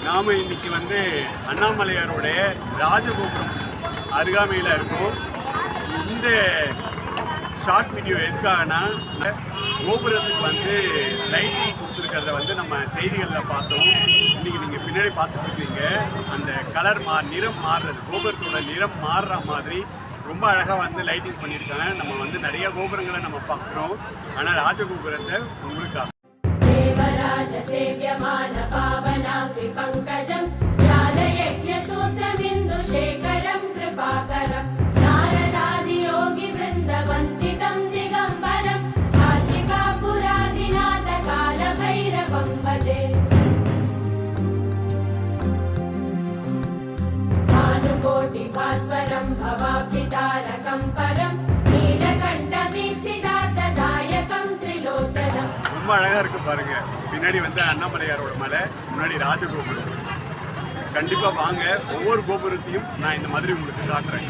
நாம் இன்னைக்கு அண்ணாமலையாருடைய ராஜகோபுரம் அருகாமையில் இருக்கும். இந்த ஷார்ட் வீடியோ எதுக்காகனா, கோபுரத்துக்கு லைட்டிங் கொடுத்துருக்கிறத நம்ம செய்திகளில் பார்த்தோம். இன்றைக்கி நீங்கள் பின்னாடி பார்த்துட்ருக்கீங்க. அந்த கலர் நிறம் மாறுறது, கோபுரத்தோட நிறம் மாறுற மாதிரி ரொம்ப அழகாக லைட்டிங் பண்ணியிருக்காங்க. நம்ம நிறைய கோபுரங்களை நம்ம பார்க்குறோம். ஆனால் ராஜகோபுரத்தை உங்களுக்காக தேவராஜ சேவ்யமான பாவனாக்ரி பங்கஜம் ஞானயஜ்ஞ சூத்ரமிந்து சேகரம் கிருபாகரம் நாரதாதி யோகி விருந்த வந்திதம் திகம்பரம் காஷிகாபுராதிநாத கால பைரவம் பஜே भानुकोटि भास्वरं भवाब्धितारकं परं नीलकण्ठवीक्षितार्थदायकं त्रिलोचनम्. ரொம்ப அழகா இருக்கு பாருங்க. பின்னாடி அண்ணாமலையாரோட மலை, முன்னாடி ராஜகோபுரம். கண்டிப்பா வாங்க, ஒவ்வொரு கோபுரத்தையும் நான் இந்த மாதிரி உங்களுக்கு காட்டுறேன்.